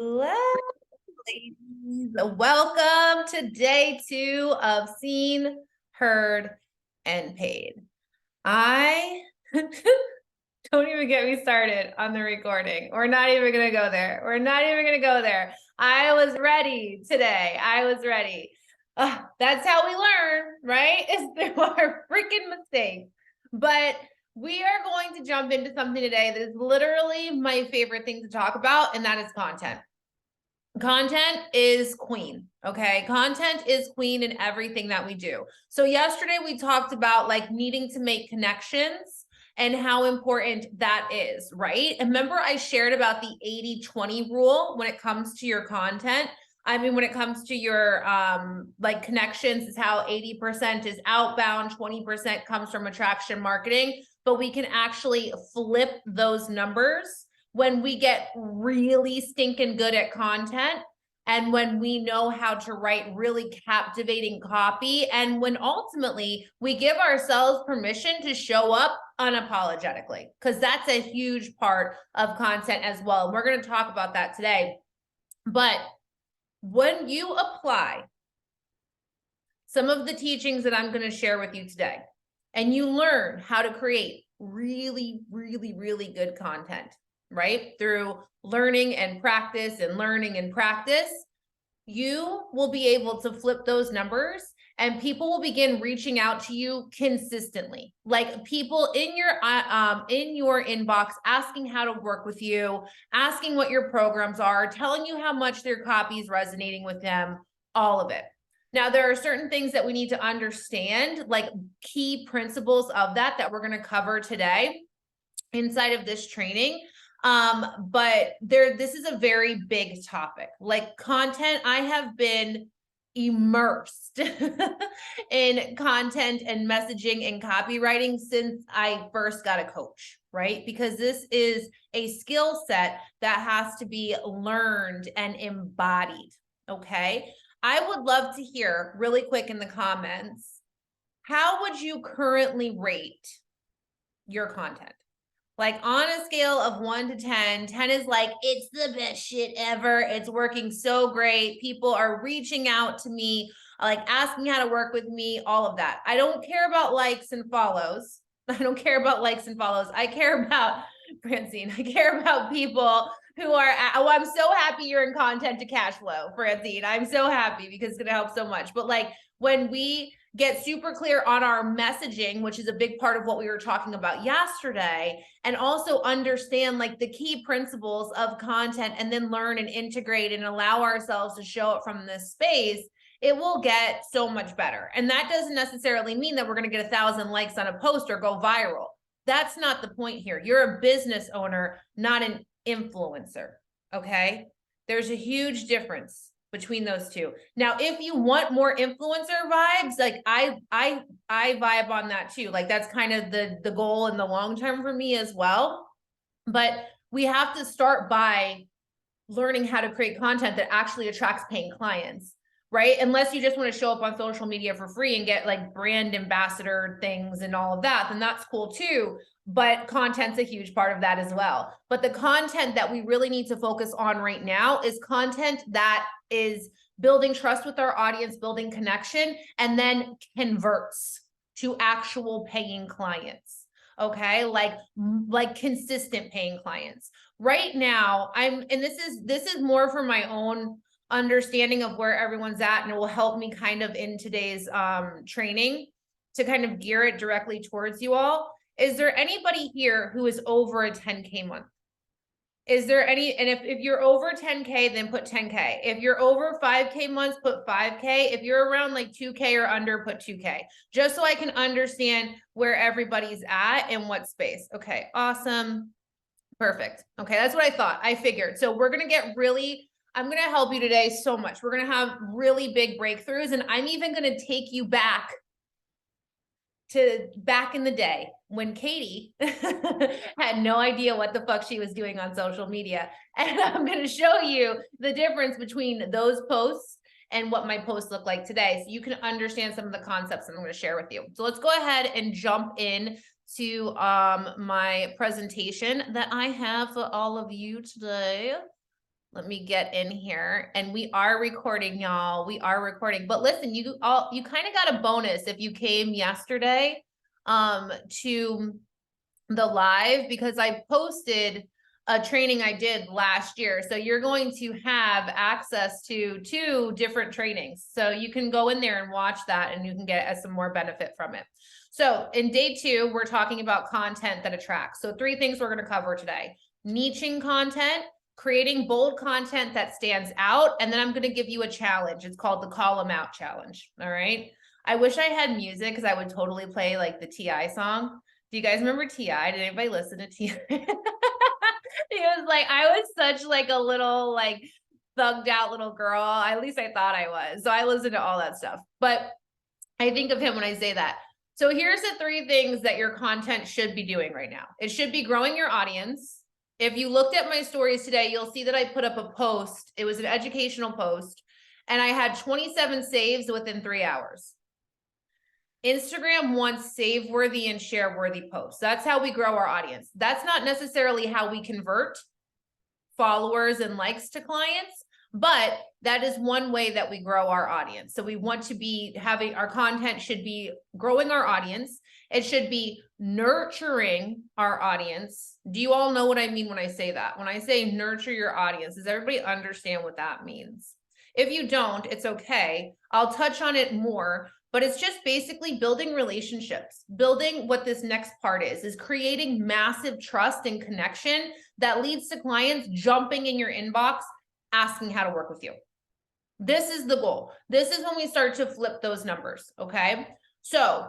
Hello, ladies. Welcome to day 2 of Seen, Heard, and Paid. I don't even get me started on the recording. We're not even going to go there. I was ready today. That's how we learn, right? Is through our freaking mistakes. But we are going to jump into something today that is literally my favorite thing to talk about, and that is content. Content is queen. Okay. Content is queen in everything that we do. So yesterday we talked about like needing to make connections and how important that is, right? And remember I shared about the 80-20 rule when it comes to your content. When it comes to your like connections, is how 80% is outbound, 20% comes from attraction marketing, but we can actually flip those numbers when we get really stinking good at content, and when we know how to write really captivating copy, and when ultimately we give ourselves permission to show up unapologetically, because that's a huge part of content as well. And we're going to talk about that today. But when you apply some of the teachings that I'm going to share with you today, and you learn how to create really, really, really good content, right? Through learning and practice, you will be able to flip those numbers, and people will begin reaching out to you consistently. Like people in your inbox asking how to work with you, asking what your programs are, telling you how much their copy is resonating with them, all of it. Now, there are certain things that we need to understand, like key principles of that we're going to cover today inside of this training. But this is a very big topic. Like content, I have been immersed in content and messaging and copywriting since I first got a coach, right? Because this is a skill set that has to be learned and embodied. Okay. I would love to hear really quick in the comments, how would you currently rate your content? Like on a scale of 1 to 10, 10 is like, it's the best shit ever. It's working so great. People are reaching out to me, like asking how to work with me, all of that. I don't care about likes and follows. I care about, Francine, I care about people who are, I'm so happy you're in content to cash flow, Francine. I'm so happy because it's going to help so much. But like when we get super clear on our messaging, which is a big part of what we were talking about yesterday, and also understand like the key principles of content, and then learn and integrate and allow ourselves to show it from this space, it will get so much better. And that doesn't necessarily mean that we're going to get 1,000 likes on a post or go viral. That's not the point here. You're a business owner, not an influencer. Okay. There's a huge difference between those two. Now, if you want more influencer vibes, like I vibe on that too. Like that's kind of the goal in the long term for me as well. But we have to start by learning how to create content that actually attracts paying clients, right? Unless you just want to show up on social media for free and get like brand ambassador things and all of that, then that's cool too. But content's a huge part of that as well. But the content that we really need to focus on right now is content that is building trust with our audience, building connection, and then converts to actual paying clients. Okay, like consistent paying clients. Right now, and this is more for my own understanding of where everyone's at, and it will help me kind of in today's training to kind of gear it directly towards you all. Is there anybody here who is over a 10K month? Is there any, and if you're over 10K, then put 10K. If you're over 5K months, put 5K. If you're around like 2K or under, put 2K, just so I can understand where everybody's at and what space. Okay, awesome. Perfect. Okay, that's what I thought. I figured. So we're going to I'm going to help you today so much. We're going to have really big breakthroughs, and I'm even going to take you back in the day when Katie had no idea what the fuck she was doing on social media. And I'm going to show you the difference between those posts and what my posts look like today, so you can understand some of the concepts that I'm going to share with you. So let's go ahead and jump in to my presentation that I have for all of you today. Let me get in here, and we are recording, y'all. We are recording, but listen, you kind of got a bonus if you came yesterday to the live, because I posted a training I did last year. So you're going to have access to 2 different trainings. So you can go in there and watch that, and you can get some more benefit from it. So in day 2, we're talking about content that attracts. So 3 things we're going to cover today: niching content, creating bold content that stands out, and then I'm going to give you a challenge. It's called the Call 'em Out Challenge. All right. I wish I had music, because I would totally play like the T.I. song. Do you guys remember T.I.? Did anybody listen to T.I.? He was like, I was such like a little like thugged out little girl. At least I thought I was. So I listened to all that stuff. But I think of him when I say that. So here's the 3 things that your content should be doing right now. It should be growing your audience. If you looked at my stories today, you'll see that I put up a post. It was an educational post, and I had 27 saves within 3 hours. Instagram wants save worthy and share worthy posts. That's how we grow our audience. That's not necessarily how we convert followers and likes to clients, but that is one way that we grow our audience. So we want to be having, our content should be growing our audience. It should be nurturing our audience. Do you all know what I mean when I say that? When I say nurture your audience, does everybody understand what that means? If you don't, it's okay. I'll touch on it more, but it's just basically building relationships. Building what this next part is creating massive trust and connection that leads to clients jumping in your inbox, asking how to work with you. This is the goal. This is when we start to flip those numbers, okay? So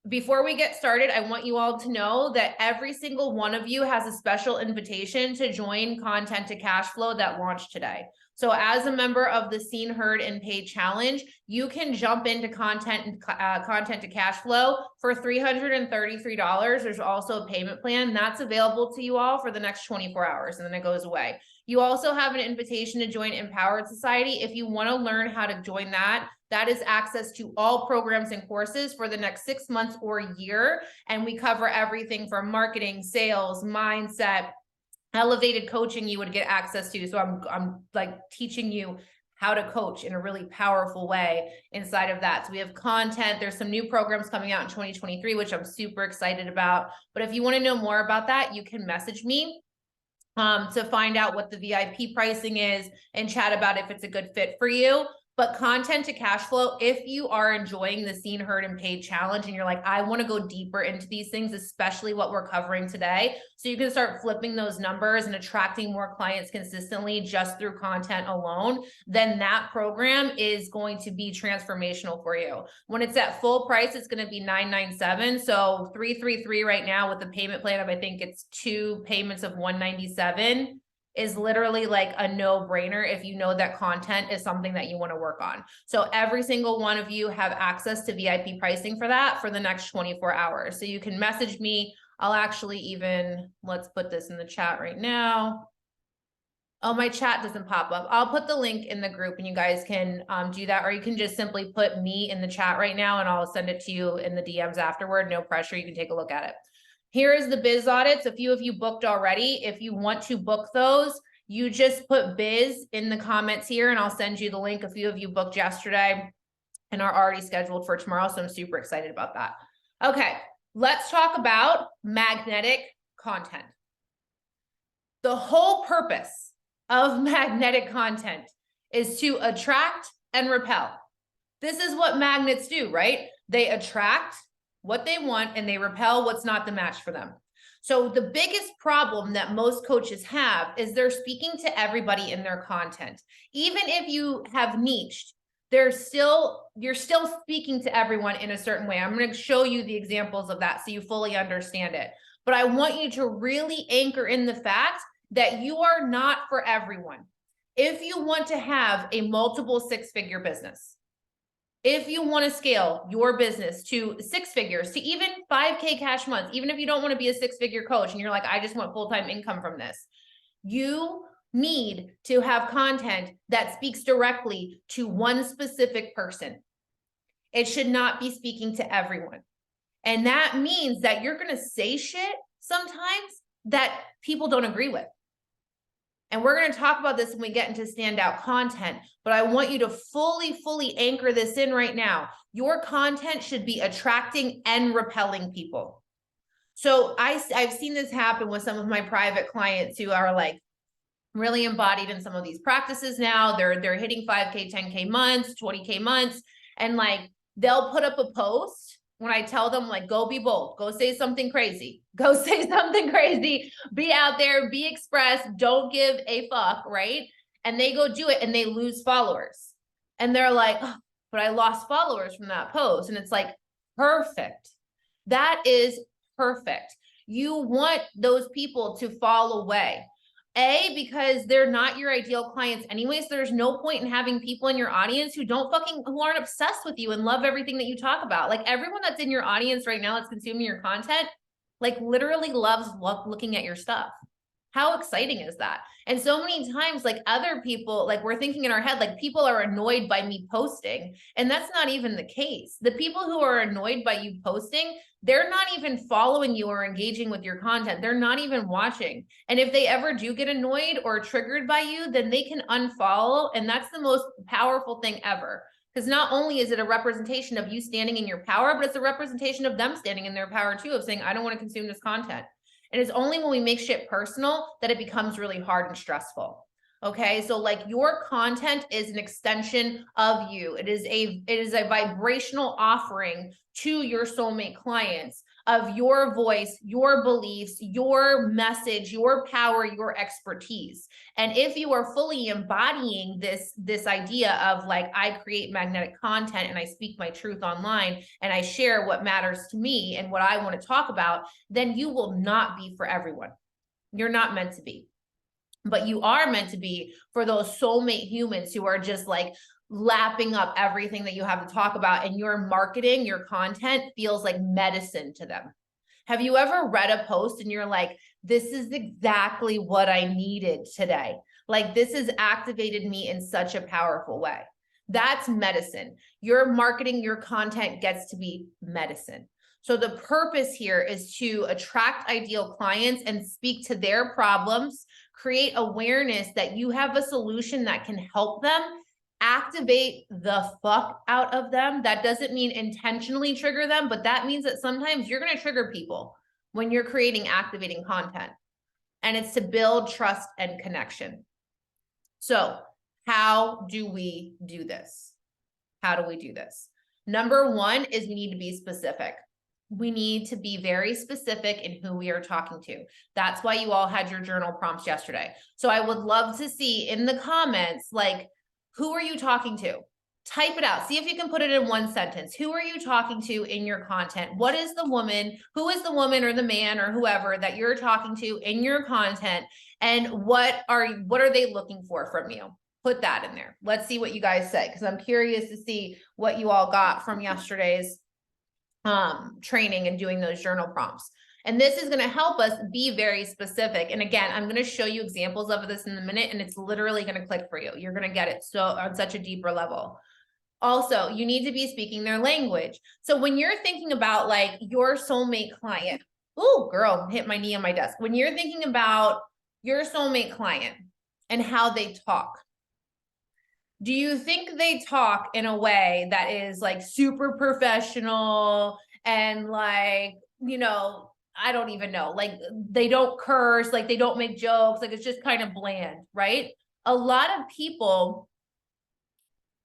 before we get started, I want you all to know that every single one of you has a special invitation to join Content to Cashflow that launched today. So as a member of the Seen, Heard, and Paid Challenge, you can jump into Content to Cashflow for $333. There's also a payment plan that's available to you all for the next 24 hours, and then it goes away. You also have an invitation to join Empowered Society. If you want to learn how to join that, that is access to all programs and courses for the next 6 months or a year. And we cover everything from marketing, sales, mindset, elevated coaching you would get access to. So I'm like teaching you how to coach in a really powerful way inside of that. So we have content. There's some new programs coming out in 2023, which I'm super excited about. But if you want to know more about that, you can message me to find out what the VIP pricing is and chat about if it's a good fit for you. But Content to Cashflow, if you are enjoying the Seen, Heard, and Paid Challenge and you're like, I want to go deeper into these things, especially what we're covering today, so you can start flipping those numbers and attracting more clients consistently just through content alone, then that program is going to be transformational for you. When it's at full price, it's going to be $997. So $333 right now with the payment plan of, I think it's 2 payments of $197. Is literally like a no-brainer if you know that content is something that you want to work on. So every single one of you have access to VIP pricing for that for the next 24 hours. So you can message me. I'll actually even, let's put this in the chat right now. Oh, my chat doesn't pop up. I'll put the link in the group and you guys can do that, or you can just simply put me in the chat right now and I'll send it to you in the DMs afterward. No pressure. You can take a look at it. Here is the biz audits. A few of you booked already. If you want to book those, you just put biz in the comments here and I'll send you the link. A few of you booked yesterday and are already scheduled for tomorrow. So I'm super excited about that. Okay, let's talk about magnetic content. The whole purpose of magnetic content is to attract and repel. This is what magnets do, right? They attract what they want and they repel what's not the match for them. So the biggest problem that most coaches have is they're speaking to everybody in their content. Even if you have niched, you're still speaking to everyone in a certain way. I'm going to show you the examples of that so you fully understand it. But I want you to really anchor in the fact that you are not for everyone. If you want to have a multiple 6-figure business, if you want to scale your business to 6 figures, to even 5K cash months, even if you don't want to be a 6-figure coach and you're like, I just want full-time income from this, you need to have content that speaks directly to one specific person. It should not be speaking to everyone. And that means that you're going to say shit sometimes that people don't agree with. And we're going to talk about this when we get into standout content, but I want you to fully anchor this in right now. Your content should be attracting and repelling people. So I've seen this happen with some of my private clients who are like really embodied in some of these practices now. They're hitting 5K, 10K months, 20K months, and like they'll put up a post when I tell them like, go be bold, go say something crazy, go say something crazy, be out there, be expressed, don't give a fuck, right? And they go do it and they lose followers. And they're like, oh, but I lost followers from that post. And it's like, perfect. That is perfect. You want those people to fall away. Because they're not your ideal clients anyways. There's no point in having people in your audience who aren't obsessed with you and love everything that you talk about. Like everyone that's in your audience right now that's consuming your content, like literally loves looking at your stuff. How exciting is that? And so many times, like other people, like we're thinking in our head, like people are annoyed by me posting. And that's not even the case. The people who are annoyed by you posting, they're not even following you or engaging with your content. They're not even watching. And if they ever do get annoyed or triggered by you, then they can unfollow. And that's the most powerful thing ever. Because not only is it a representation of you standing in your power, but it's a representation of them standing in their power too, of saying, I don't want to consume this content. And it's only when we make shit personal that it becomes really hard and stressful. Okay. So like your content is an extension of you. It is a vibrational offering to your soulmate clients of your voice, your beliefs, your message, your power, your expertise. And if you are fully embodying this idea of like, I create magnetic content and I speak my truth online and I share what matters to me and what I want to talk about, then you will not be for everyone. You're not meant to be. But you are meant to be for those soulmate humans who are just like lapping up everything that you have to talk about, and your marketing, your content feels like medicine to them. Have you ever read a post and you're like, this is exactly what I needed today? Like this has activated me in such a powerful way. That's medicine. Your marketing, your content gets to be medicine. So the purpose here is to attract ideal clients and speak to their problems, create awareness that you have a solution that can help them, activate the fuck out of them. That doesn't mean intentionally trigger them, but that means that sometimes you're going to trigger people when you're creating activating content. And it's to build trust and connection. So how do we do this? How do we do this? Number one is we need to be specific. We need to be very specific in who we are talking to. That's why you all had your journal prompts yesterday. So I would love to see in the comments, like, who are you talking to? Type it out. See if you can put it in one sentence. Who are you talking to in your content? What is the woman? Who is the woman or the man or whoever that you're talking to in your content? And what are they looking for from you? Put that in there. Let's see what you guys say, because I'm curious to see what you all got from yesterday's training and doing those journal prompts. And this is going to help us be very specific. And again, I'm going to show you examples of this in a minute, and it's literally going to click for you. You're going to get it so on such a deeper level. Also, you need to be speaking their language. So when you're thinking about like your soulmate client, oh girl, hit my knee on my desk. When you're thinking about your soulmate client and how they talk, do you think they talk in a way that is like super professional and like, you know, I don't even know, like they don't curse, like they don't make jokes, like it's just kind of bland, right? A lot of people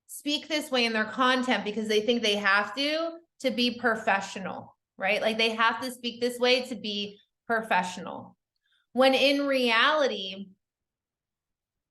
speak this way in their content because they think they have to be professional, right? Like they have to speak this way to be professional. When in reality,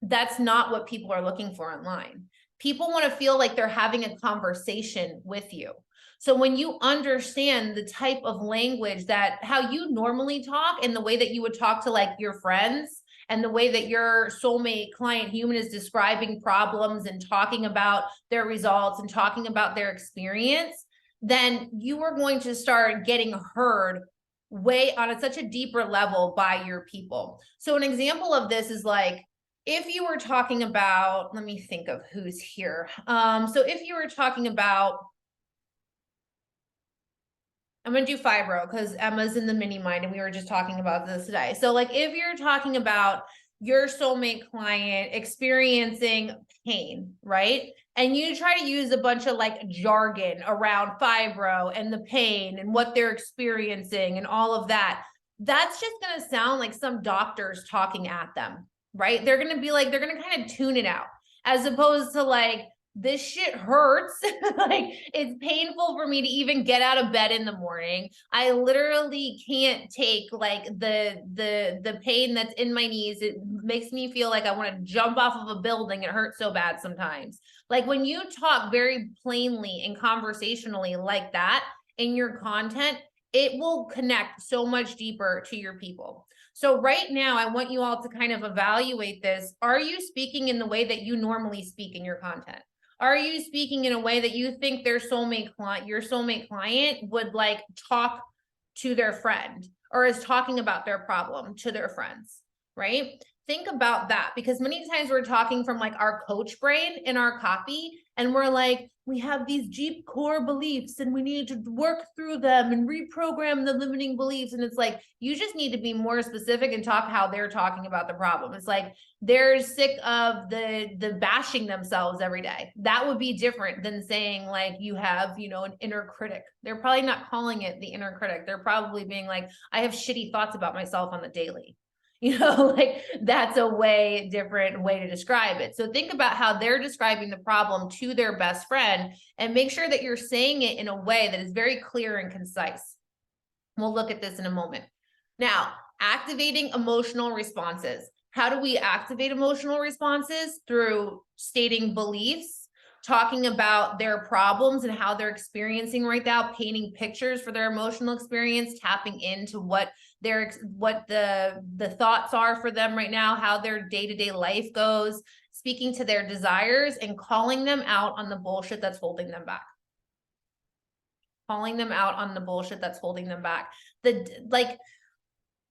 that's not what people are looking for online. People want to feel like they're having a conversation with you. So when you understand the type of language that how you normally talk and the way that you would talk to like your friends and the way that your soulmate client human is describing problems and talking about their results and talking about their experience, then you are going to start getting heard way on such a deeper level by your people. So an example of this is like, if you were talking about, let me think of who's here. So if you were talking about, I'm going to do fibro because Emma's in the mini mind and we were just talking about this today. So like if you're talking about your soulmate client experiencing pain, right? And you try to use a bunch of like jargon around fibro and the pain and what they're experiencing and all of that, that's just going to sound like some doctors talking at them, right? They're going to be like, they're going to kind of tune it out, as opposed to like, this shit hurts. Like, it's painful for me to even get out of bed in the morning. I literally can't take like the pain that's in my knees. It makes me feel like I want to jump off of a building. It hurts so bad sometimes. Like, when you talk very plainly and conversationally like that in your content, it will connect so much deeper to your people. So right now, I want you all to kind of evaluate this. Are you speaking in the way that you normally speak in your content? Are you speaking in a way that you think your soulmate client would like talk to their friend, or is talking about their problem to their friends, right? Think about that, because many times we're talking from like our coach brain in our copy, and we're like, we have these deep core beliefs and we need to work through them and reprogram the limiting beliefs. And it's like, you just need to be more specific and talk how they're talking about the problem. It's like, they're sick of the bashing themselves every day. That would be different than saying like, you have, you know, an inner critic. They're probably not calling it the inner critic. They're probably being like, I have shitty thoughts about myself on the daily. You know, like, that's a way different way to describe it. So think about how they're describing the problem to their best friend, and make sure that you're saying it in a way that is very clear and concise. We'll look at this in a moment. Now, activating emotional responses. How do we activate emotional responses? Through stating beliefs, talking about their problems and how they're experiencing right now, painting pictures for their emotional experience, tapping into what the thoughts are for them right now, how their day-to-day life goes, speaking to their desires, and calling them out on the bullshit that's holding them back. Calling them out on the bullshit that's holding them back.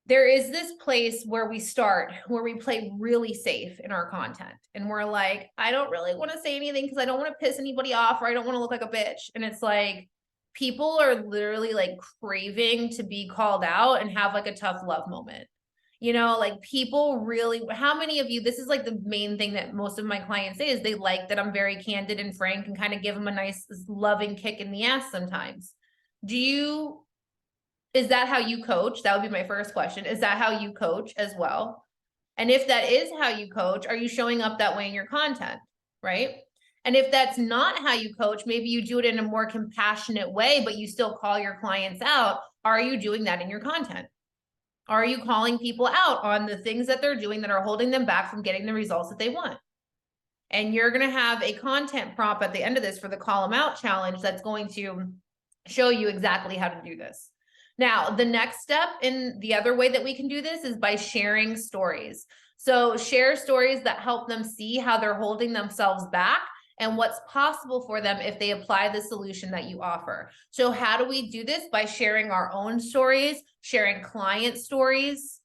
There is this place where we start, where we play really safe in our content. And we're like, I don't really want to say anything because I don't want to piss anybody off, or I don't want to look like a bitch. And it's like, people are literally like craving to be called out and have like a tough love moment. You know, like, people really, how many of you, this is like the main thing that most of my clients say, is they like that I'm very candid and frank and kind of give them a nice loving kick in the ass sometimes. Is that how you coach? That would be my first question. Is that how you coach as well? And if that is how you coach, are you showing up that way in your content, right? And if that's not how you coach, maybe you do it in a more compassionate way, but you still call your clients out. Are you doing that in your content? Are you calling people out on the things that they're doing that are holding them back from getting the results that they want? And you're going to have a content prompt at the end of this for the Call Them Out challenge that's going to show you exactly how to do this. Now, the next step in the other way that we can do this is by sharing stories. So share stories that help them see how they're holding themselves back and what's possible for them if they apply the solution that you offer. So how do we do this? By sharing our own stories, sharing client stories.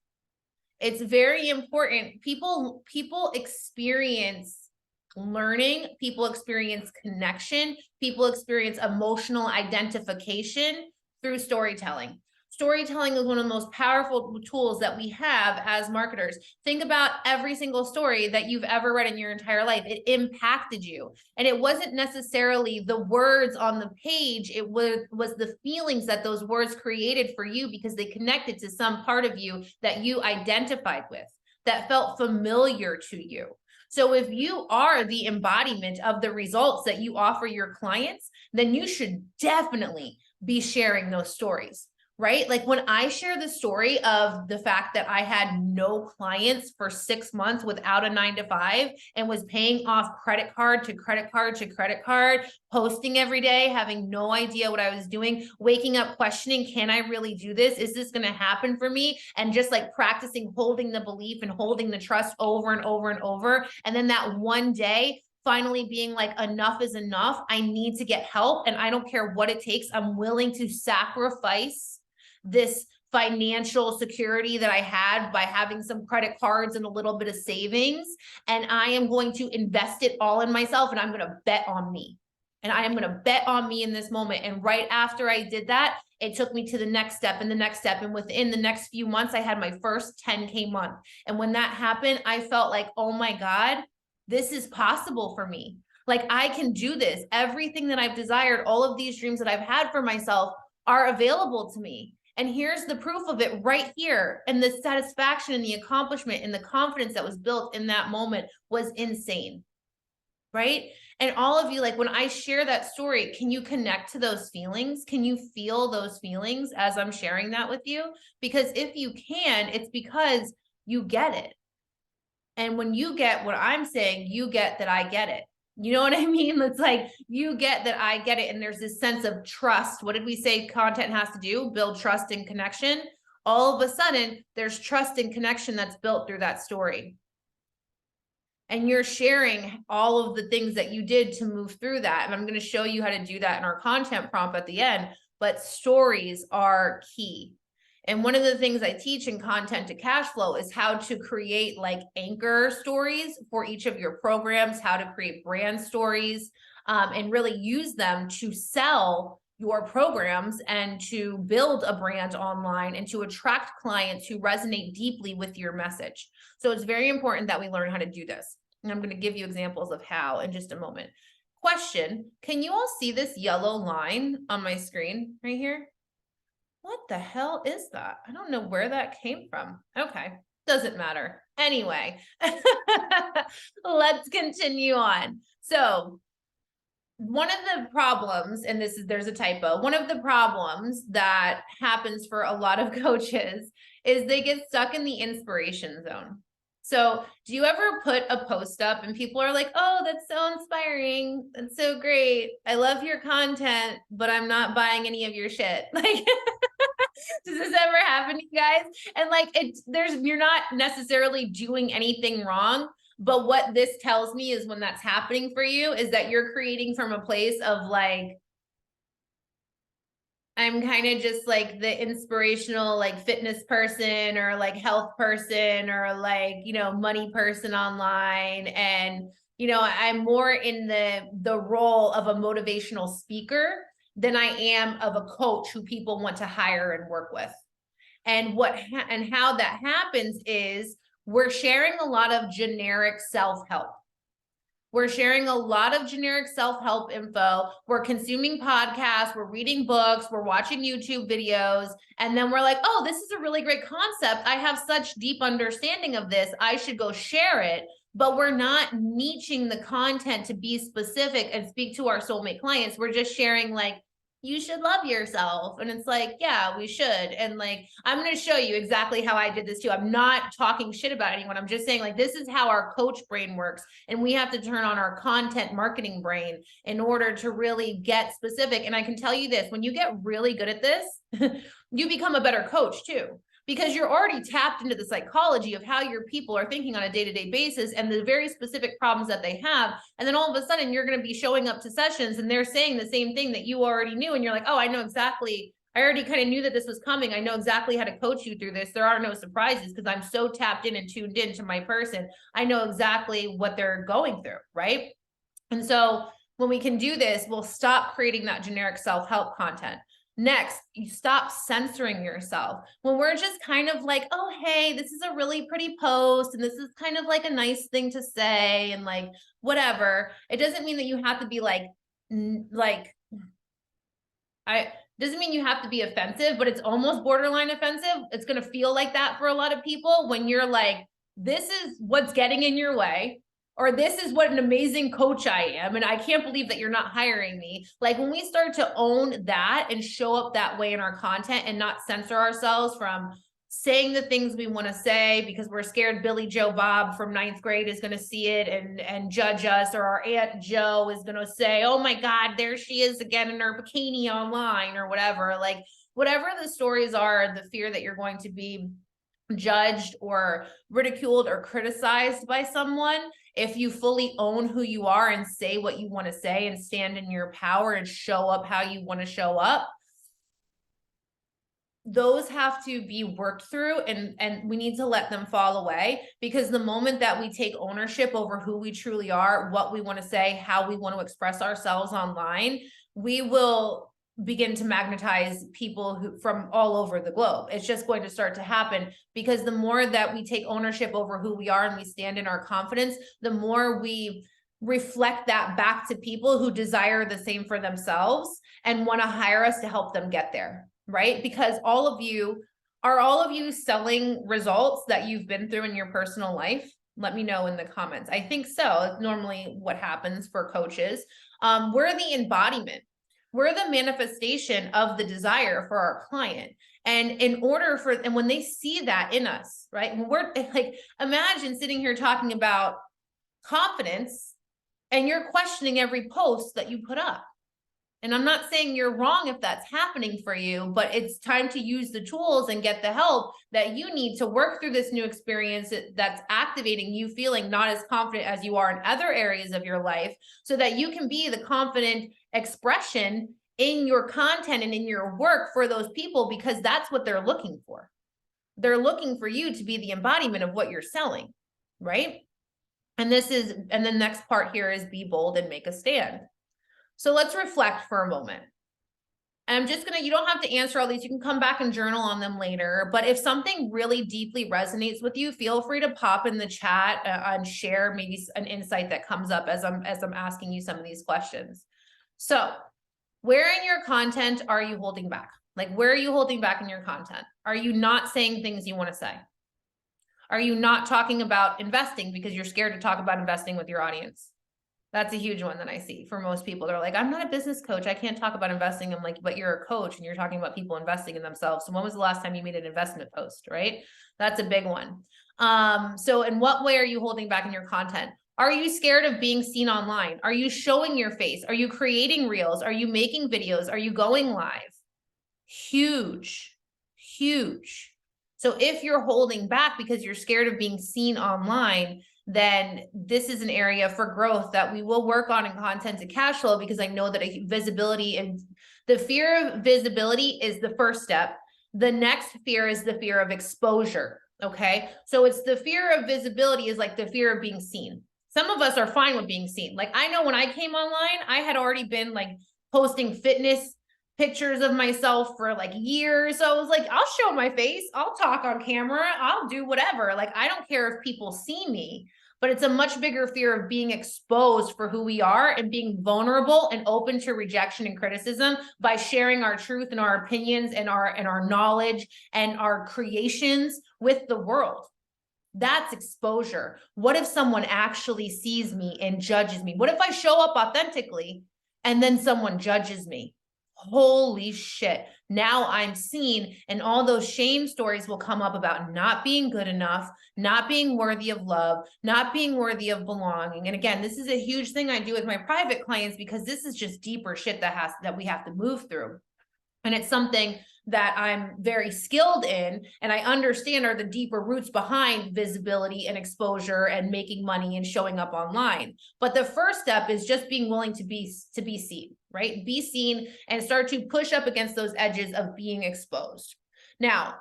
It's very important. People experience learning, people experience connection, people experience emotional identification through storytelling. Storytelling is one of the most powerful tools that we have as marketers. Think about every single story that you've ever read in your entire life. It impacted you. And it wasn't necessarily the words on the page. It was the feelings that those words created for you, because they connected to some part of you that you identified with, that felt familiar to you. So if you are the embodiment of the results that you offer your clients, then you should definitely be sharing those stories, right? Like, when I share the story of the fact that I had no clients for 6 months without a 9-to-5 and was paying off credit card to credit card to credit card, posting every day, having no idea what I was doing, waking up questioning, can I really do this? Is this going to happen for me? And just like practicing holding the belief and holding the trust over and over and over. And then that one day, finally being like, enough is enough. I need to get help. And I don't care what it takes. I'm willing to sacrifice this financial security that I had by having some credit cards and a little bit of savings. And I am going to invest it all in myself, and I'm going to bet on me. And I am going to bet on me in this moment. And right after I did that, it took me to the next step and the next step. And within the next few months, I had my first 10K month. And when that happened, I felt like, oh my God, this is possible for me. Like I can do this. Everything that I've desired, all of these dreams that I've had for myself are available to me. And here's the proof of it right here. And the satisfaction and the accomplishment and the confidence that was built in that moment was insane. Right? And all of you, like when I share that story, can you connect to those feelings? Can you feel those feelings as I'm sharing that with you? Because if you can, it's because you get it. And when you get what I'm saying, you get that I get it. You know what I mean? It's like you get that I get it. And there's this sense of trust. What did we say content has to do? Build trust and connection. All of a sudden, there's trust and connection that's built through that story. And you're sharing all of the things that you did to move through that. And I'm going to show you how to do that in our content prompt at the end. But stories are key. And one of the things I teach in Content to Cash Flow is how to create like anchor stories for each of your programs, how to create brand stories, and really use them to sell your programs and to build a brand online and to attract clients who resonate deeply with your message. So it's very important that we learn how to do this. And I'm going to give you examples of how in just a moment. Question, can you all see this yellow line on my screen right here? What the hell is that? I don't know where that came from. Okay, doesn't matter. Anyway, let's continue on. So one of the problems, and there's a typo, one of the problems that happens for a lot of coaches is they get stuck in the inspiration zone. So do you ever put a post up and people are like, oh, that's so inspiring. That's so great. I love your content, but I'm not buying any of your shit. Like, does this ever happen to you guys? And like, you're not necessarily doing anything wrong. But what this tells me is when that's happening for you is that you're creating from a place of like, I'm kind of just like the inspirational, like fitness person or like health person or like, money person online. And, I'm more in the role of a motivational speaker than I am of a coach who people want to hire and work with. And how that happens is we're sharing a lot of generic self-help. We're sharing a lot of generic self-help info. We're consuming podcasts, we're reading books, we're watching YouTube videos, and then we're like, oh, this is a really great concept. I have such deep understanding of this. I should go share it. But we're not niching the content to be specific and speak to our soulmate clients. We're just sharing like, you should love yourself. And it's like, yeah, we should. And like, I'm going to show you exactly how I did this too. I'm not talking shit about anyone. I'm just saying like, this is how our coach brain works. And we have to turn on our content marketing brain in order to really get specific. And I can tell you this, when you get really good at this, you become a better coach too. Because you're already tapped into the psychology of how your people are thinking on a day-to-day basis and the very specific problems that they have. And then all of a sudden you're going to be showing up to sessions and they're saying the same thing that you already knew. And you're like, oh, I know exactly. I already kind of knew that this was coming. I know exactly how to coach you through this. There are no surprises because I'm so tapped in and tuned in to my person. I know exactly what they're going through, right? And so when we can do this, we'll stop creating that generic self-help content. Next, you stop censoring yourself. When we're just kind of like, oh, hey, this is a really pretty post and this is kind of like a nice thing to say and like whatever. It doesn't mean that you have to be doesn't mean you have to be offensive, but it's almost borderline offensive. It's going to feel like that for a lot of people when you're like, this is what's getting in your way. Or this is what an amazing coach I am. And I can't believe that you're not hiring me. Like when we start to own that and show up that way in our content and not censor ourselves from saying the things we want to say because we're scared Billy Joe Bob from 9th grade is going to see it and judge us, or our Aunt Joe is going to say, oh my God, there she is again in her bikini online or whatever. Like whatever the stories are, the fear that you're going to be judged or ridiculed or criticized by someone, if you fully own who you are and say what you want to say and stand in your power and show up how you want to show up, those have to be worked through and we need to let them fall away, because the moment that we take ownership over who we truly are, what we want to say, how we want to express ourselves online, we will begin to magnetize people who from all over the globe. It's just going to start to happen, because the more that we take ownership over who we are and we stand in our confidence, the more we reflect that back to people who desire the same for themselves and want to hire us to help them get there, right? Because all of you selling results that you've been through in your personal life? Let me know in the comments. I think so. It's normally what happens for coaches. We're the embodiment. We're the manifestation of the desire for our client. And when they see that in us, right? We're like, imagine sitting here talking about confidence and you're questioning every post that you put up. And I'm not saying you're wrong if that's happening for you, but it's time to use the tools and get the help that you need to work through this new experience that's activating you feeling not as confident as you are in other areas of your life, so that you can be the confident expression in your content and in your work for those people, because that's what they're looking for. They're looking for you to be the embodiment of what you're selling, right? And the next part here is be bold and make a stand. So let's reflect for a moment. And I'm just you don't have to answer all these. You can come back and journal on them later. But if something really deeply resonates with you, feel free to pop in the chat and share maybe an insight that comes up as I'm asking you some of these questions. So where in your content are you holding back? Like, where are you holding back in your content? Are you not saying things you want to say? Are you not talking about investing because you're scared to talk about investing with your audience? That's a huge one that I see for most people. They're like, I'm not a business coach. I can't talk about investing. I'm like, but you're a coach and you're talking about people investing in themselves. So when was the last time you made an investment post, right? That's a big one. So in what way are you holding back in your content? Are you scared of being seen online? Are you showing your face? Are you creating reels? Are you making videos? Are you going live? Huge, huge. So if you're holding back because you're scared of being seen online, then this is an area for growth that we will work on in Content to Cash Flow, because I know that visibility and the fear of visibility is the first step. The next fear is the fear of exposure. Okay. So it's the fear of visibility is like the fear of being seen. Some of us are fine with being seen. Like, I know when I came online, I had already been like posting fitness pictures of myself for like years. So I was like, I'll show my face. I'll talk on camera. I'll do whatever. Like, I don't care if people see me, but it's a much bigger fear of being exposed for who we are and being vulnerable and open to rejection and criticism by sharing our truth and our opinions and our knowledge and our creations with the world. That's exposure. What if someone actually sees me and judges me? What if I show up authentically and then someone judges me? Holy shit. Now I'm seen, and all those shame stories will come up about not being good enough, not being worthy of love, not being worthy of belonging. And again, this is a huge thing I do with my private clients, because this is just deeper shit that we have to move through. And it's something that I'm very skilled in, and I understand are the deeper roots behind visibility and exposure and making money and showing up online. But the first step is just being willing to be seen, right? Be seen and start to push up against those edges of being exposed. Now,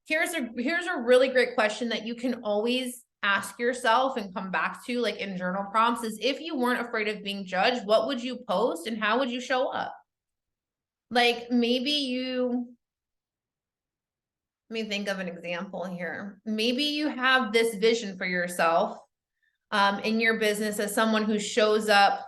here's a really great question that you can always ask yourself and come back to, like in journal prompts, is if you weren't afraid of being judged, what would you post and how would you show up? Like, let me think of an example here. Maybe you have this vision for yourself in your business as someone who shows up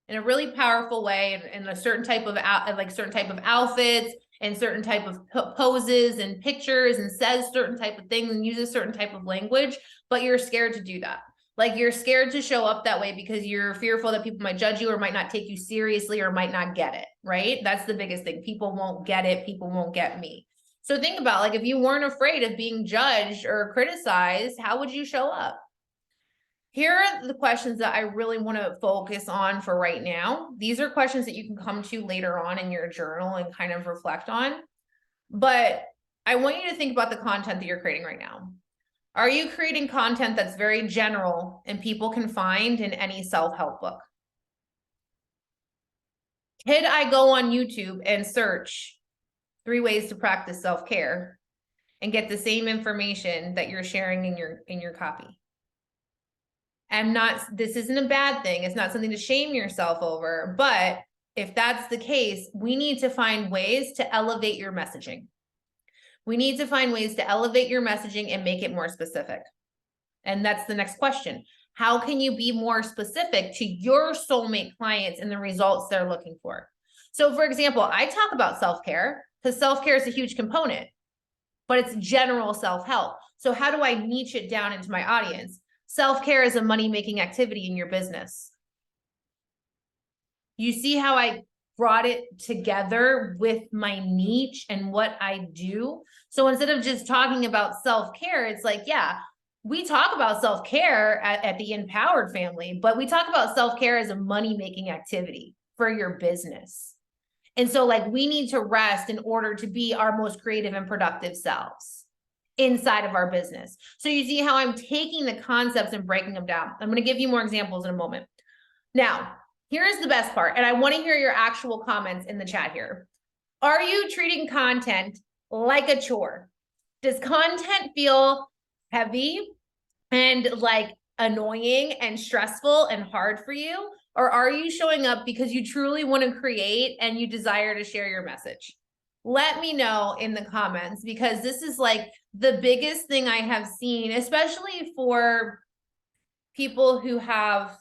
in a really powerful way in a certain type of outfits and certain type of poses and pictures and says certain type of things and uses certain type of language, but you're scared to do that. Like, you're scared to show up that way because you're fearful that people might judge you or might not take you seriously or might not get it, right? That's the biggest thing. People won't get it. People won't get me. So think about, like, if you weren't afraid of being judged or criticized, how would you show up? Here are the questions that I really want to focus on for right now. These are questions that you can come to later on in your journal and kind of reflect on. But I want you to think about the content that you're creating right now. Are you creating content that's very general and people can find in any self-help book? Could I go on YouTube and search 3 ways to practice self-care and get the same information that you're sharing in your copy? This isn't a bad thing. It's not something to shame yourself over, but if that's the case, we need to find ways to elevate your messaging. We need to find ways to elevate your messaging and make it more specific. And that's the next question. How can you be more specific to your soulmate clients and the results they're looking for? So for example, I talk about self-care because self-care is a huge component, but it's general self-help. So how do I niche it down into my audience? Self-care is a money-making activity in your business. You see how I brought it together with my niche and what I do? So instead of just talking about self-care, it's like, yeah, we talk about self-care at the Empowered family, but we talk about self-care as a money-making activity for your business. And so like we need to rest in order to be our most creative and productive selves inside of our business. So you see how I'm taking the concepts and breaking them down. I'm going to give you more examples in a moment. Now, here's the best part, and I want to hear your actual comments in the chat here. Are you treating content like a chore? Does content feel heavy and like annoying and stressful and hard for you? Or are you showing up because you truly want to create and you desire to share your message? Let me know in the comments, because this is like the biggest thing I have seen, especially for people who have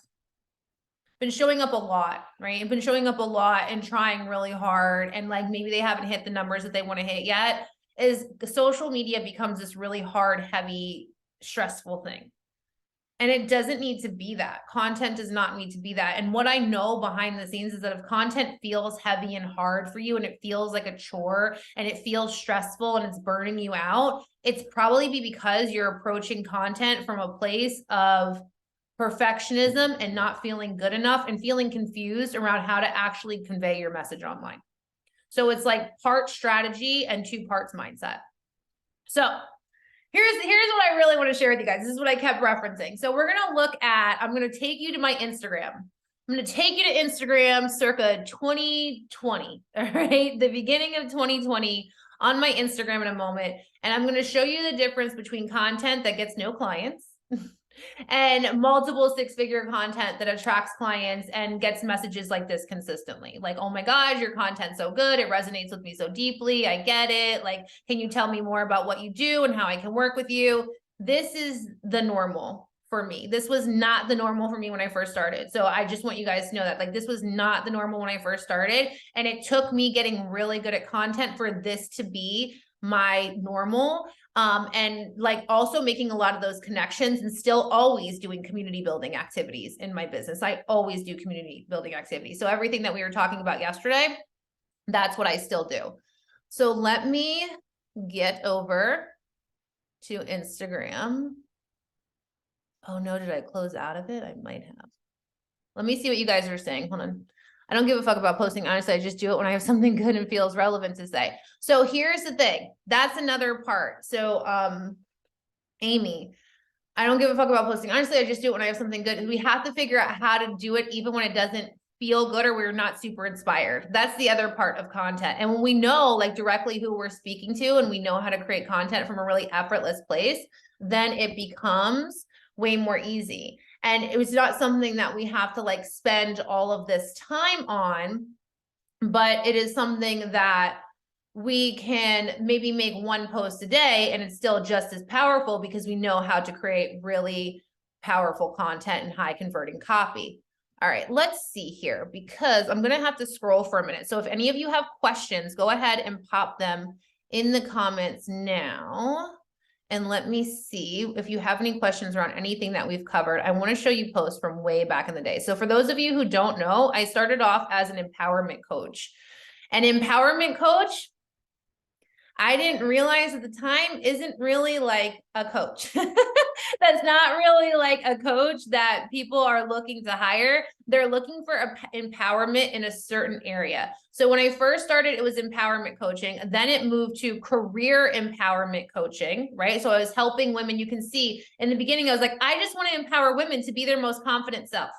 been showing up a lot, right? Been showing up a lot and trying really hard, and like maybe they haven't hit the numbers that they want to hit yet, is social media becomes this really hard, heavy, stressful thing. And it doesn't need to be that. Content does not need to be that. And what I know behind the scenes is that if content feels heavy and hard for you, and it feels like a chore, and it feels stressful, and it's burning you out, it's probably because you're approaching content from a place of perfectionism and not feeling good enough and feeling confused around how to actually convey your message online. So it's like part strategy and 2 parts mindset. So here's what I really want to share with you guys. This is what I kept referencing. So we're going to look at, I'm going to take you to my Instagram. I'm going to take you to Instagram circa 2020, all right? The beginning of 2020 on my Instagram in a moment. And I'm going to show you the difference between content that gets no clients and multiple 6-figure content that attracts clients and gets messages like this consistently. Like, oh my God, your content's so good. It resonates with me so deeply. I get it. Like, can you tell me more about what you do and how I can work with you? This is the normal for me. This was not the normal for me when I first started. So I just want you guys to know that, like, this was not the normal when I first started. And it took me getting really good at content for this to be my normal. And like also making a lot of those connections, and still always doing community building activities in my business. I always do community building activities. So everything that we were talking about yesterday, that's what I still do. So let me get over to Instagram. Oh no, did I close out of it? I might have. Let me see what you guys are saying. Hold on. I don't give a fuck about posting. Honestly, I just do it when I have something good and feels relevant to say. So here's the thing. That's another part. So, Amy, I don't give a fuck about posting. Honestly, I just do it when I have something good. And we have to figure out how to do it even when it doesn't feel good or we're not super inspired. That's the other part of content. And when we know like directly who we're speaking to, and we know how to create content from a really effortless place, then it becomes way more easy. And it was not something that we have to like spend all of this time on, but it is something that we can maybe make 1 post a day and it's still just as powerful because we know how to create really powerful content and high converting copy. All right, let's see here, because I'm going to have to scroll for a minute. So if any of you have questions, go ahead and pop them in the comments now. And let me see if you have any questions around anything that we've covered. I want to show you posts from way back in the day. So for those of you who don't know, I started off as an empowerment coach. An empowerment coach, I didn't realize at the time, isn't really like a coach. That's not really like a coach that people are looking to hire. They're looking for empowerment in a certain area. So when I first started, it was empowerment coaching. Then it moved to career empowerment coaching, right? So I was helping women. You can see in the beginning, I was like, I just want to empower women to be their most confident self.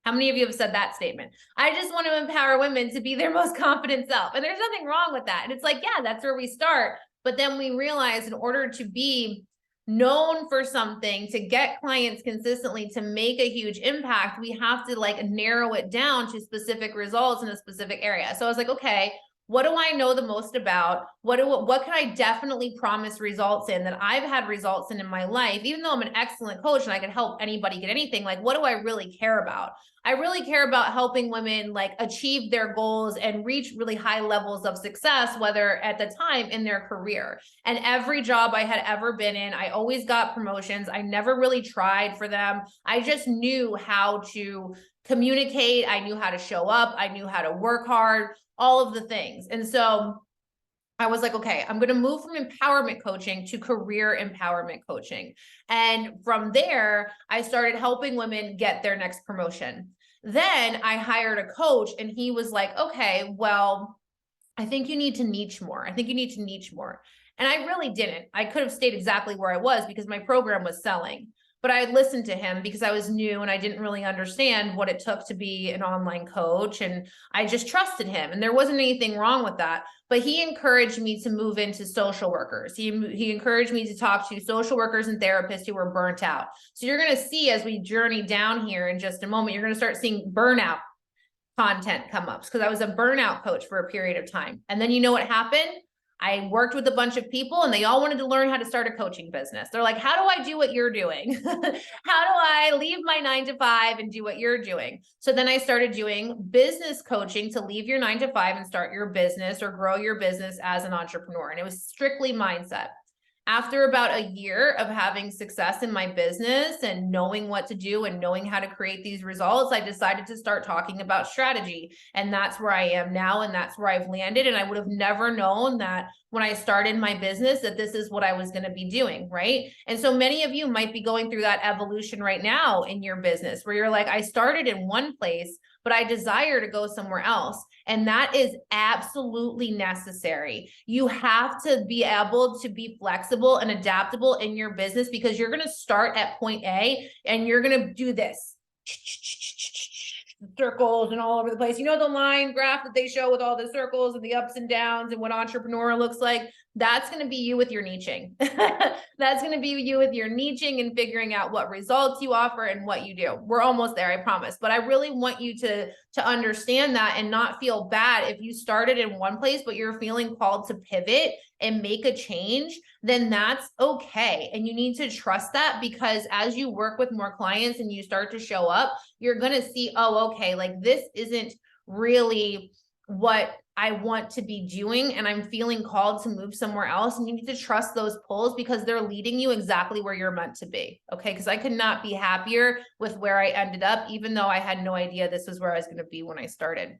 How many of you have said that statement? I just want to empower women to be their most confident self. And there's nothing wrong with that. And it's like, yeah, that's where we start. But then we realize in order to be known for something, to get clients consistently, to make a huge impact, we have to like narrow it down to specific results in a specific area. So I was like, okay, what do I know the most about? What can I definitely promise results in, that I've had results in my life, even though I'm an excellent coach and I can help anybody get anything? Like, what do I really care about? I really care about helping women like achieve their goals and reach really high levels of success, whether at the time in their career. And every job I had ever been in, I always got promotions. I never really tried for them. I just knew how to communicate. I knew how to show up. I knew how to work hard, all of the things. And so I was like, okay, I'm going to move from empowerment coaching to career empowerment coaching. And from there, I started helping women get their next promotion. Then I hired a coach and he was like, okay, well, I think you need to niche more. I think you need to niche more. And I really didn't. I could have stayed exactly where I was because my program was selling. But I listened to him because I was new and I didn't really understand what it took to be an online coach. And I just trusted him. And there wasn't anything wrong with that. But he encouraged me to move into social workers. He encouraged me to talk to social workers and therapists who were burnt out. So you're going to see, as we journey down here in just a moment, you're going to start seeing burnout content come up, because I was a burnout coach for a period of time. And then you know what happened? I worked with a bunch of people and they all wanted to learn how to start a coaching business. They're like, how do I do what you're doing? How do I leave my 9 to 5 and do what you're doing? So then I started doing business coaching to leave your 9 to 5 and start your business or grow your business as an entrepreneur. And it was strictly mindset. After about a year of having success in my business and knowing what to do and knowing how to create these results, I decided to start talking about strategy. And that's where I am now. And that's where I've landed. And I would have never known that when I started my business, that this is what I was going to be doing, right? And so many of you might be going through that evolution right now in your business where you're like, I started in one place, but I desire to go somewhere else. And that is absolutely necessary. You have to be able to be flexible and adaptable in your business, because you're going to start at point A and you're going to do this. Circles and all over the place. You know, the line graph that they show with all the circles and the ups and downs and what entrepreneur looks like? That's going to be you with your niching. That's going to be you with your niching and figuring out what results you offer and what you do. We're almost there, I promise. But I really want you to understand that and not feel bad if you started in one place, but you're feeling called to pivot and make a change. Then that's okay. And you need to trust that, because as you work with more clients and you start to show up, you're going to see, oh, okay, like this isn't really what I want to be doing, and I'm feeling called to move somewhere else. And you need to trust those pulls, because they're leading you exactly where you're meant to be. Okay. Because I could not be happier with where I ended up, even though I had no idea this was where I was going to be when I started.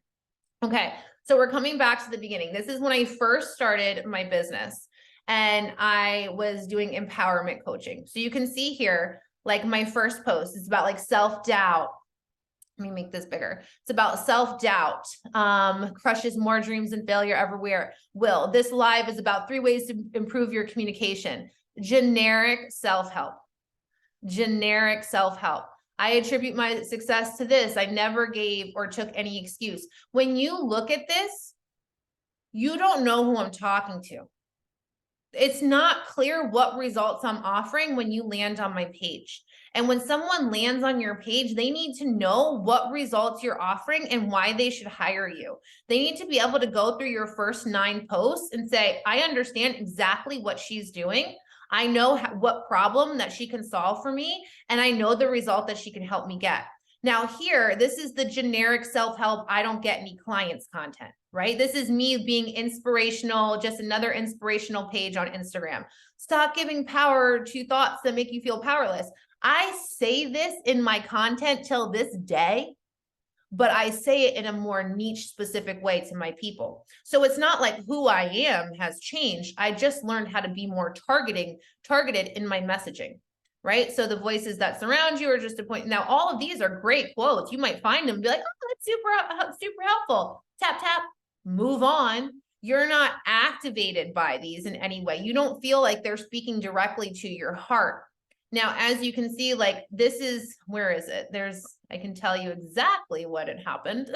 Okay. So we're coming back to the beginning. This is when I first started my business and I was doing empowerment coaching. So you can see here, like my first post is about like self-doubt. Let me make this bigger. It's about self-doubt, crushes more dreams than failure everywhere will. This live is about 3 ways to improve your communication. Generic self-help. Generic self-help. I attribute my success to this. I never gave or took any excuse. When you look at this, you don't know who I'm talking to. It's not clear what results I'm offering when you land on my page. And when someone lands on your page, they need to know what results you're offering and why they should hire you. They need to be able to go through your first 9 posts and say, I understand exactly what she's doing. I know what problem that she can solve for me, and I know the result that she can help me get. Now here, this is the generic self-help, I don't get any clients content, right? This is me being inspirational, just another inspirational page on Instagram. Stop giving power to thoughts that make you feel powerless. I say this in my content till this day, but I say it in a more niche specific way to my people. So it's not like who I am has changed. I just learned how to be more targeted in my messaging, right? So the voices that surround you are just a point. Now, all of these are great quotes. You might find them and be like, oh, that's super helpful. Tap, tap, move on. You're not activated by these in any way. You don't feel like they're speaking directly to your heart. Now, as you can see, like this is, where is it? I can tell you exactly what had happened.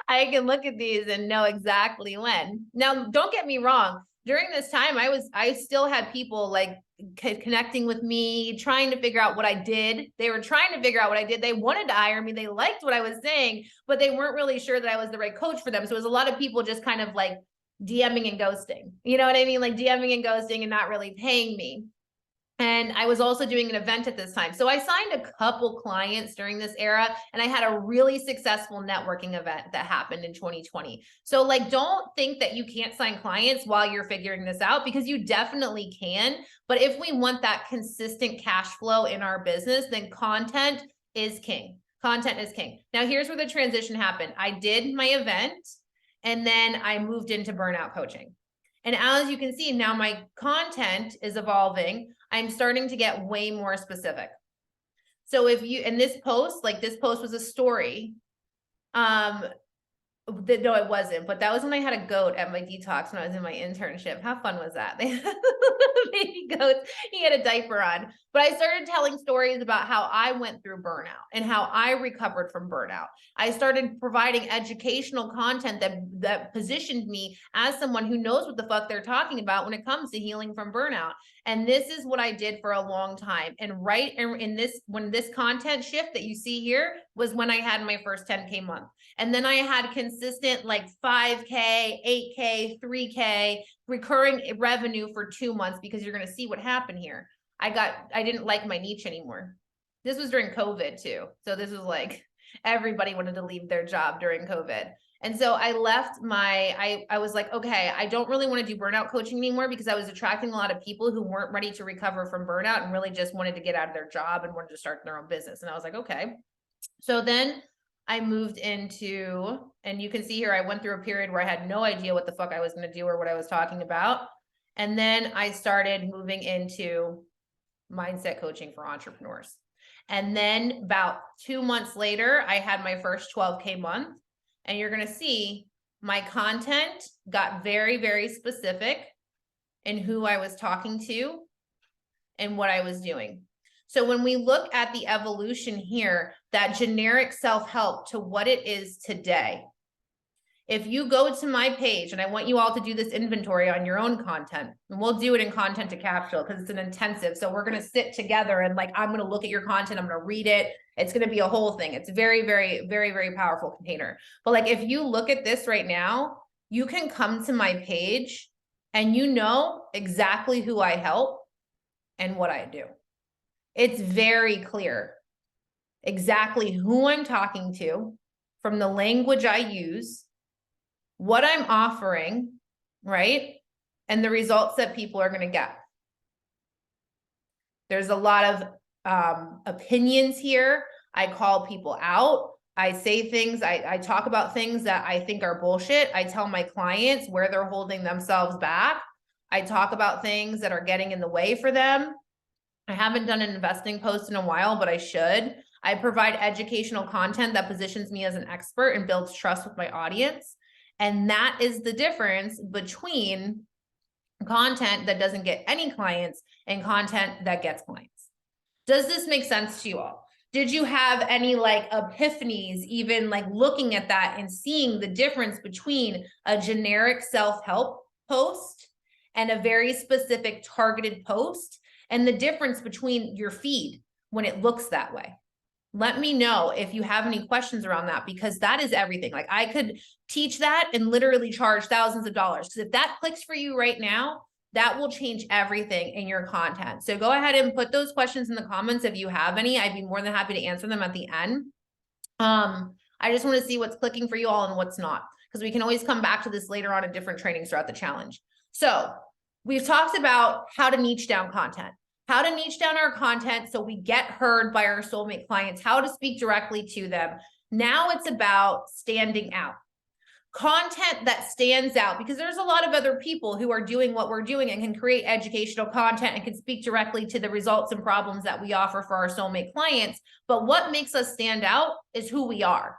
I can look at these and know exactly when. Now, don't get me wrong. During this time, I still had people like connecting with me, trying to figure out what I did. They were trying to figure out what I did. They wanted to hire me. They liked what I was saying, but they weren't really sure that I was the right coach for them. So it was a lot of people just kind of like DMing and ghosting. You know what I mean? Like DMing and ghosting and not really paying me. And I was also doing an event at this time. So I signed a couple clients during this era, and I had a really successful networking event that happened in 2020. So like, don't think that you can't sign clients while you're figuring this out, because you definitely can. But if we want that consistent cash flow in our business, then content is king. Content is king. Now, here's where the transition happened. I did my event, and then I moved into burnout coaching. And as you can see, now my content is evolving. I'm starting to get way more specific. So if you, and this post, like this post was a story. No, it wasn't, but that was when I had a goat at my detox when I was in my internship. How fun was that? They had baby goats. He had a diaper on. But I started telling stories about how I went through burnout and how I recovered from burnout. I started providing educational content that positioned me as someone who knows what the fuck they're talking about when it comes to healing from burnout. And this is what I did for a long time. And right in this, when this content shift that you see here was when I had my first 10K month. And then I had consistent like 5K, 8K, 3K recurring revenue for 2 months, because you're going to see what happened here. I didn't like my niche anymore. This was during COVID too. So this was like, everybody wanted to leave their job during COVID. And so I left I was like, okay, I don't really want to do burnout coaching anymore, because I was attracting a lot of people who weren't ready to recover from burnout and really just wanted to get out of their job and wanted to start their own business. And I was like, okay. So then I moved into, and you can see here, I went through a period where I had no idea what the fuck I was going to do or what I was talking about. And then I started moving into mindset coaching for entrepreneurs. And then about 2 months later, I had my first 12K month. And you're going to see my content got very, very specific in who I was talking to and what I was doing. So when we look at the evolution here, that generic self-help to what it is today, if you go to my page, and I want you all to do this inventory on your own content, and we'll do it in Content to Capsule because it's an intensive. So we're going to sit together and like, I'm going to look at your content. I'm going to read it. It's going to be a whole thing. It's very, very, very, very powerful container. But like, if you look at this right now, you can come to my page and you know exactly who I help and what I do. It's very clear exactly who I'm talking to, from the language I use, what I'm offering, right? And the results that people are going to get. There's a lot of opinions here. I call people out. I say things, I talk about things that I think are bullshit. I tell my clients where they're holding themselves back. I talk about things that are getting in the way for them. I haven't done an investing post in a while, but I should. I provide educational content that positions me as an expert and builds trust with my audience. And that is the difference between content that doesn't get any clients and content that gets clients. Does this make sense to you all? Did you have any like epiphanies, even like looking at that and seeing the difference between a generic self-help post and a very specific targeted post, and the difference between your feed when it looks that way? Let me know if you have any questions around that, because that is everything. Like, I could teach that and literally charge thousands of dollars, because if that clicks for you right now, that will change everything in your content. So go ahead and put those questions in the comments if you have any. I'd be more than happy to answer them at the end. I just want to see what's clicking for you all and what's not, because we can always come back to this later on in different trainings throughout the challenge. So we've talked about how to niche down content, how to niche down our content so we get heard by our soulmate clients, how to speak directly to them. Now it's about standing out. Content that stands out, because there's a lot of other people who are doing what we're doing and can create educational content and can speak directly to the results and problems that we offer for our soulmate clients. But what makes us stand out is who we are.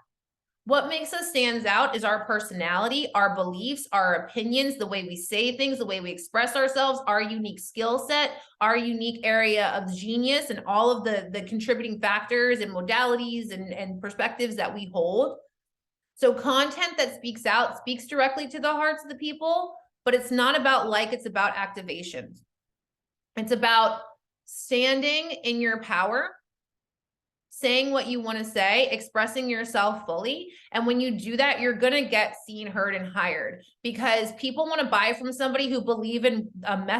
What makes us stand out is our personality, our beliefs, our opinions, the way we say things, the way we express ourselves, our unique skill set, our unique area of genius, and all of the contributing factors and modalities and perspectives that we hold. So content that speaks out speaks directly to the hearts of the people, but it's not about like, it's about activation. It's about standing in your power, saying what you want to say, expressing yourself fully. And when you do that, you're going to get seen, heard, and hired, because people want to buy from somebody who believe in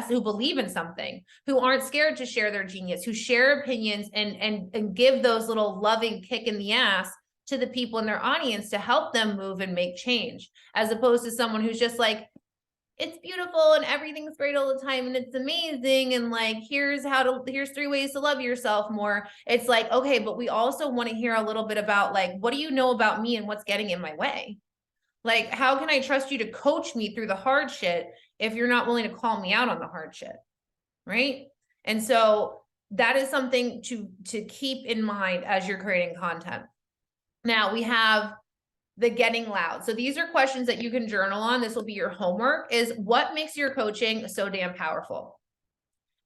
who believe in something, who aren't scared to share their genius, who share opinions and give those little loving kick in the ass to the people in their audience to help them move and make change, as opposed to someone who's just like, it's beautiful and everything's great all the time and it's amazing and like here's 3 ways to love yourself more. It's like, okay, but we also want to hear a little bit about like, what do you know about me and what's getting in my way? Like, how can I trust you to coach me through the hard shit if you're not willing to call me out on the hard shit? Right? And so that is something to keep in mind as you're creating content. Now we have the getting loud. So these are questions that you can journal on. This will be your homework, is what makes your coaching so damn powerful?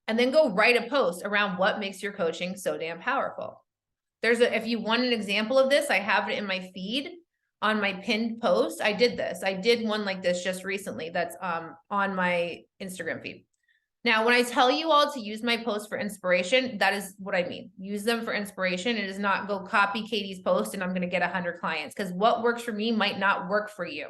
And then go write a post around what makes your coaching so damn powerful. If you want an example of this, I have it in my feed on my pinned post. I did one like this just recently. That's on my Instagram feed. Now, when I tell you all to use my posts for inspiration, that is what I mean. Use them for inspiration. It is not go copy Katie's post and I'm going to get 100 clients, because what works for me might not work for you.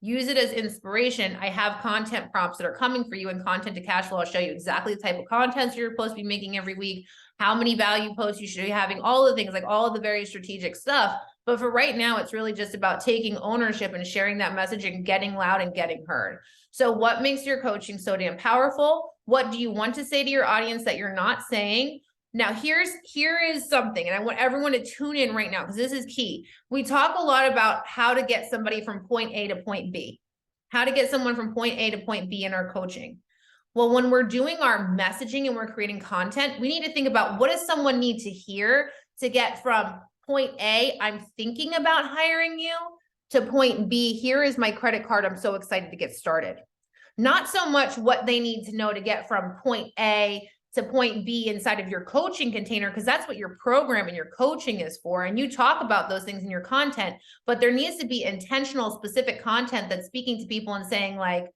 Use it as inspiration. I have content prompts that are coming for you in Content to Cash Flow. I'll show you exactly the type of content you're supposed to be making every week, how many value posts you should be having, all the things, like all of the very strategic stuff. But for right now, it's really just about taking ownership and sharing that message and getting loud and getting heard. So what makes your coaching so damn powerful? What do you want to say to your audience that you're not saying? Now, here is something, and I want everyone to tune in right now because this is key. We talk a lot about how to get somebody from point A to point B, how to get someone from point A to point B in our coaching. Well, when we're doing our messaging and we're creating content, we need to think about, what does someone need to hear to get from point A, I'm thinking about hiring you, to point B, here is my credit card, I'm so excited to get started. Not so much what they need to know to get from point A to point B inside of your coaching container, because that's what your program and your coaching is for. And you talk about those things in your content, but there needs to be intentional, specific content that's speaking to people and saying, like,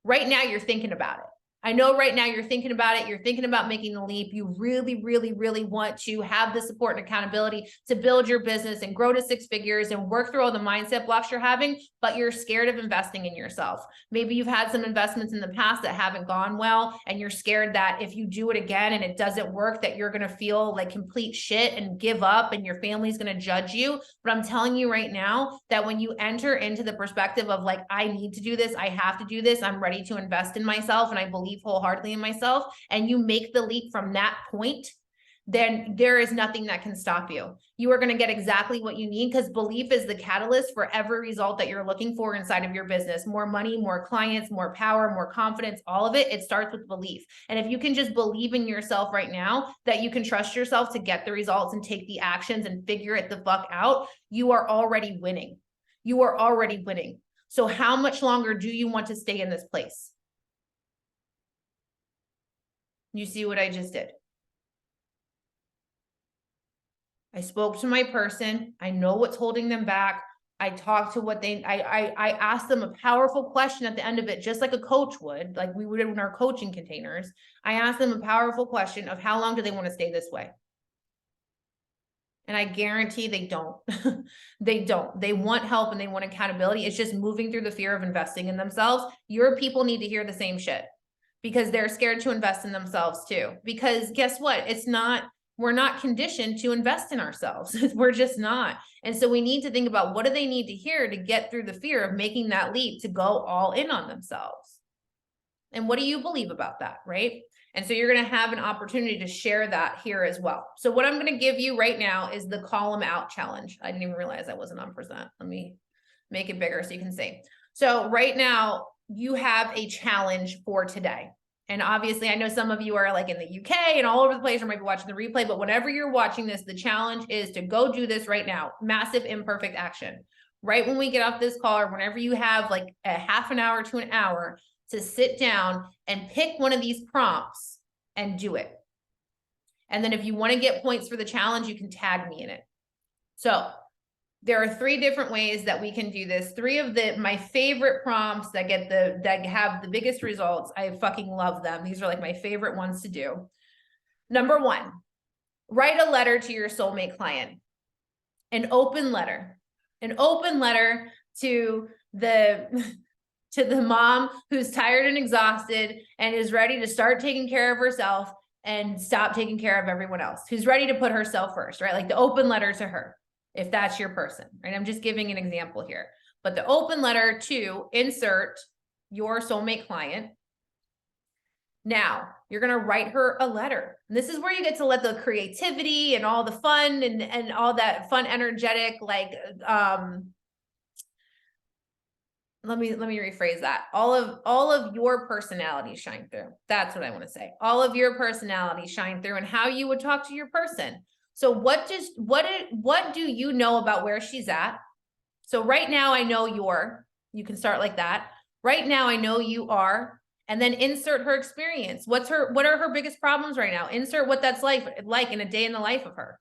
right now you're thinking about it. I know right now you're thinking about it. You're thinking about making the leap. You really, really, really want to have the support and accountability to build your business and grow to 6 figures and work through all the mindset blocks you're having, but you're scared of investing in yourself. Maybe you've had some investments in the past that haven't gone well, and you're scared that if you do it again and it doesn't work, that you're going to feel like complete shit and give up and your family's going to judge you. But I'm telling you right now that when you enter into the perspective of like, I need to do this, I have to do this, I'm ready to invest in myself, and I believe wholeheartedly in myself, and you make the leap from that point, then there is nothing that can stop you. You are going to get exactly what you need, because belief is the catalyst for every result that you're looking for inside of your business. More money, more clients, more power, more confidence, all of it starts with belief. And if you can just believe in yourself right now, that you can trust yourself to get the results and take the actions and figure it the fuck out, you are already winning. You are already winning. So how much longer do you want to stay in this place? You see what I just did? I spoke to my person. I know what's holding them back. I talked to I asked them a powerful question at the end of it, just like a coach would, like we would in our coaching containers. I asked them a powerful question of how long do they want to stay this way? And I guarantee they don't. They don't. They want help and they want accountability. It's just moving through the fear of investing in themselves. Your people need to hear the same shit, because they're scared to invest in themselves too. Because guess what? We're not conditioned to invest in ourselves. We're just not. And so we need to think about, what do they need to hear to get through the fear of making that leap to go all in on themselves? And what do you believe about that, right? And so you're going to have an opportunity to share that here as well. So what I'm going to give you right now is the call them out challenge. I didn't even realize I wasn't on present. Let me make it bigger so you can see. So right now you have a challenge for today. And obviously I know some of you are like in the UK and all over the place, or might be watching the replay, but whenever you're watching this, the challenge is to go do this right now. Massive imperfect action. Right when we get off this call, or whenever you have like a half an hour to an hour to sit down and pick one of these prompts and do it. And then if you want to get points for the challenge, you can tag me in it. So There are 3 different ways that we can do this. 3 of my favorite prompts that have the biggest results. I fucking love them. These are like my favorite ones to do. Number 1, write a letter to your soulmate client. An open letter to the mom who's tired and exhausted and is ready to start taking care of herself and stop taking care of everyone else, who's ready to put herself first, right? Like the open letter to her, if that's your person, right? I'm just giving an example here, but the open letter to insert your soulmate client. Now you're going to write her a letter. And this is where you get to let the creativity and all the fun and all that fun, energetic, like, let me rephrase that. All of your personality shine through. That's what I want to say. All of your personality shine through and how you would talk to your person. So what do you know about where she's at? So right now I know you can start like that. Right now I know you are, and then insert her experience. What are her biggest problems right now? Insert what that's like in a day in the life of her.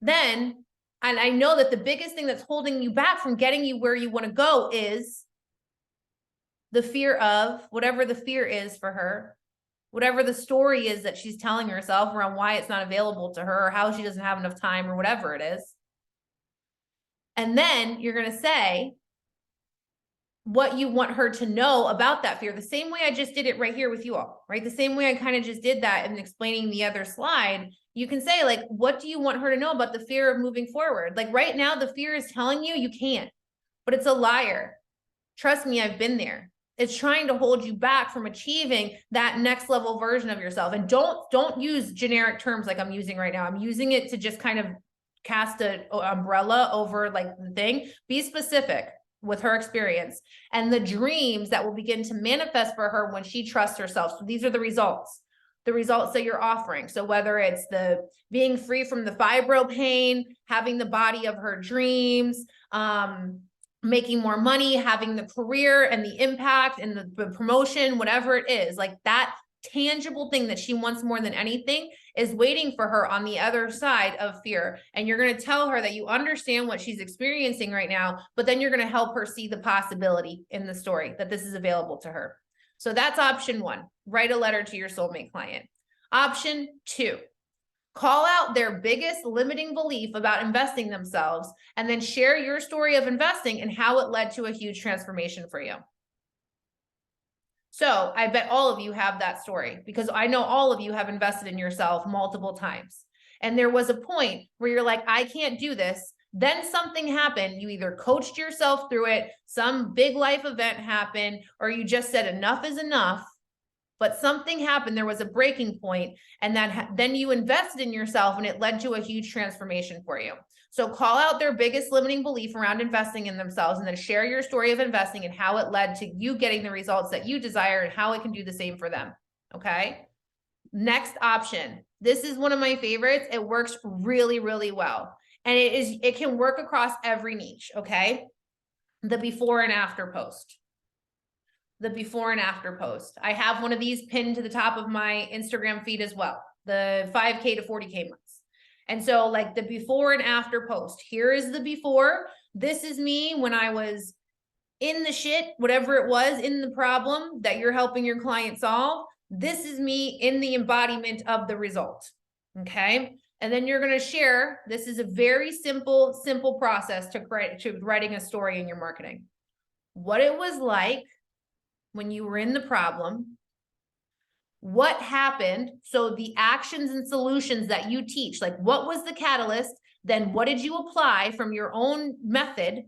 Then, and I know that the biggest thing that's holding you back from getting you where you want to go is the fear of whatever the fear is for her, whatever the story is that she's telling herself around why it's not available to her or how she doesn't have enough time or whatever it is. And then you're going to say what you want her to know about that fear, the same way I just did it right here with you all, right? The same way I kind of just did that in explaining the other slide. You can say, like, what do you want her to know about the fear of moving forward? Like right now, the fear is telling you can't, but it's a liar. Trust me, I've been there. It's trying to hold you back from achieving that next level version of yourself. And don't use generic terms like I'm using right now. I'm using it to just kind of cast an umbrella over like the thing. Be specific with her experience and the dreams that will begin to manifest for her when she trusts herself. So these are the results that you're offering. So whether it's the being free from the fibro pain, having the body of her dreams, making more money, having the career and the impact and the promotion, whatever it is, like that tangible thing that she wants more than anything is waiting for her on the other side of fear. And you're going to tell her that you understand what she's experiencing right now, but then you're going to help her see the possibility in the story that this is available to her. So that's option 1, write a letter to your soulmate client. Option 2, call out their biggest limiting belief about investing themselves, and then share your story of investing and how it led to a huge transformation for you. So I bet all of you have that story because I know all of you have invested in yourself multiple times. And there was a point where you're like, I can't do this. Then something happened. You either coached yourself through it, some big life event happened, or you just said enough is enough. But something happened. There was a breaking point, and then you invested in yourself and it led to a huge transformation for you. So call out their biggest limiting belief around investing in themselves and then share your story of investing and how it led to you getting the results that you desire and how it can do the same for them. Okay. Next option. This is one of my favorites. It works really, really well. And it can work across every niche. Okay. The before and after post. The before and after post. I have one of these pinned to the top of my Instagram feed as well. The 5K to 40K months. And so like the before and after post, here is the before. This is me when I was in the shit, whatever it was, in the problem that you're helping your client solve. This is me in the embodiment of the result. Okay. And then you're going to share, this is a very simple process to writing a story in your marketing. What it was like when you were in the problem, what happened? So the actions and solutions that you teach, like what was the catalyst? Then what did you apply from your own method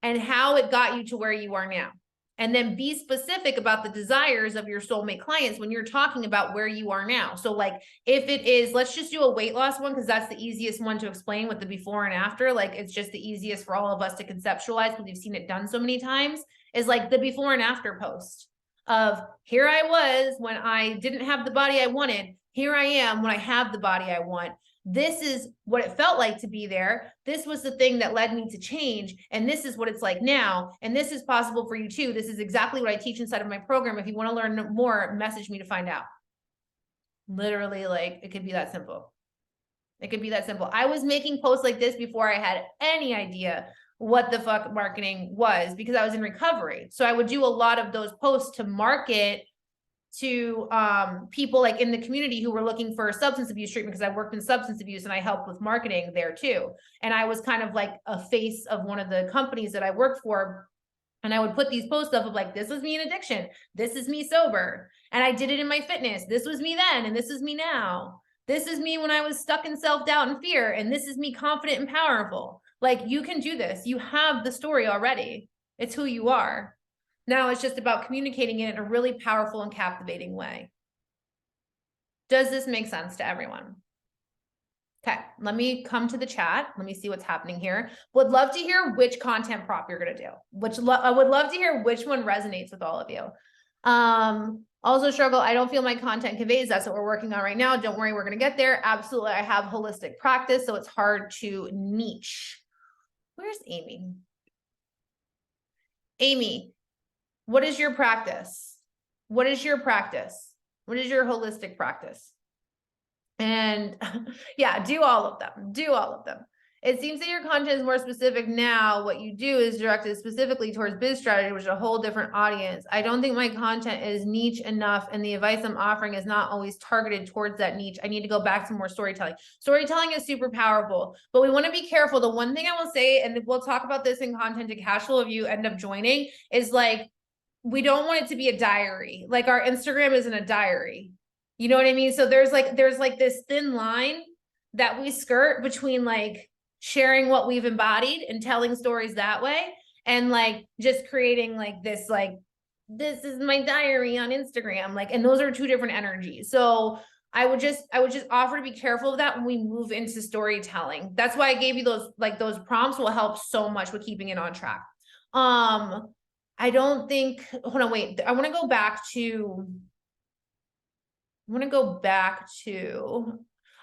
and how it got you to where you are now? And then be specific about the desires of your soulmate clients when you're talking about where you are now. So like if it is, let's just do a weight loss one because that's the easiest one to explain with the before and after. Like it's just the easiest for all of us to conceptualize because we've seen it done so many times, is like the before and after post of here I was when I didn't have the body I wanted. Here I am when I have the body I want. This is what it felt like to be there. This was the thing that led me to change. And this is what it's like now. And this is possible for you too. This is exactly what I teach inside of my program. If you want to learn more, message me to find out. Literally, like it could be that simple. It could be that simple. I was making posts like this before I had any idea what the fuck marketing was, because I was in recovery. So I would do a lot of those posts to market to people like in the community who were looking for substance abuse treatment, because I worked in substance abuse and I helped with marketing there too. And I was kind of like a face of one of the companies that I worked for. And I would put these posts up of like, this was me in addiction. This is me sober. And I did it in my fitness. This was me then. And this is me now. This is me when I was stuck in self-doubt and fear. And this is me confident and powerful. Like, you can do this. You have the story already. It's who you are. Now it's just about communicating it in a really powerful and captivating way. Does this make sense to everyone? Okay, let me come to the chat. Let me see what's happening here. Would love to hear which content prop you're going to do. I would love to hear which one resonates with all of you. Also struggle. I don't feel my content conveys. That's what we're working on right now. Don't worry, we're going to get there. Absolutely. I have holistic practice, so it's hard to niche. Where's Amy? Amy, what is your practice? What is your practice? What is your holistic practice? And yeah, do all of them. Do all of them. It seems that your content is more specific now. What you do is directed specifically towards biz strategy, which is a whole different audience. I don't think my content is niche enough, and the advice I'm offering is not always targeted towards that niche. I need to go back to more storytelling. Storytelling is super powerful, but we want to be careful. The one thing I will say, and we'll talk about this in Content to Cash Flow if you end up joining, is like, we don't want it to be a diary. Like, our Instagram isn't a diary. You know what I mean? So there's like this thin line that we skirt between like sharing what we've embodied and telling stories that way, and like just creating like this this is my diary on Instagram. Like, and those are two different energies. So I would just offer to be careful of that when we move into storytelling. That's why I gave you those prompts will help so much with keeping it on track. I don't think, hold on, wait. I want to go back to,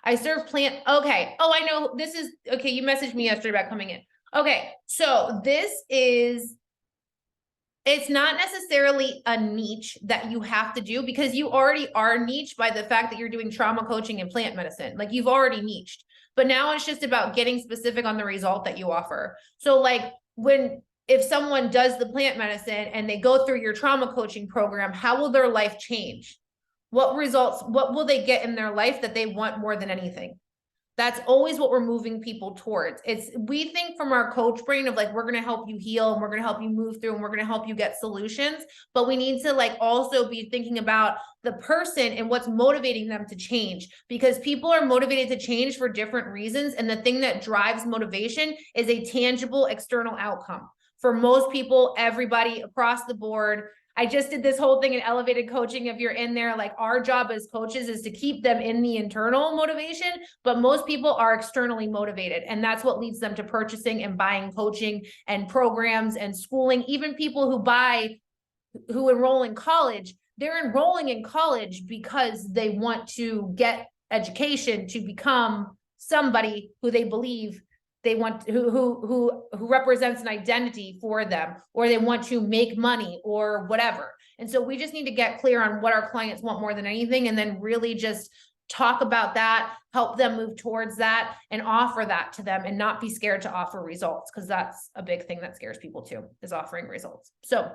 I serve plant. Okay. Oh, I know this is, okay. You messaged me yesterday about coming in. Okay. So it's not necessarily a niche that you have to do, because you already are niche by the fact that you're doing trauma coaching and plant medicine. Like, you've already niched, but now it's just about getting specific on the result that you offer. So like, if someone does the plant medicine and they go through your trauma coaching program, how will their life change? What results, what will they get in their life that they want more than anything? That's always what we're moving people towards. We think from our coach brain of like, we're going to help you heal and we're going to help you move through and we're going to help you get solutions. But we need to like also be thinking about the person and what's motivating them to change, because people are motivated to change for different reasons. And the thing that drives motivation is a tangible external outcome. For most people, everybody across the board. I just did this whole thing in elevated coaching. If you're in there, like, our job as coaches is to keep them in the internal motivation, but most people are externally motivated. And that's what leads them to purchasing and buying coaching and programs and schooling. Even people who enroll in college, they're enrolling in college because they want to get education to become somebody who they believe they want, who represents an identity for them, or they want to make money or whatever. And so we just need to get clear on what our clients want more than anything, and then really just talk about that, help them move towards that, and offer that to them, and not be scared to offer results, because that's a big thing that scares people too, is offering results. So,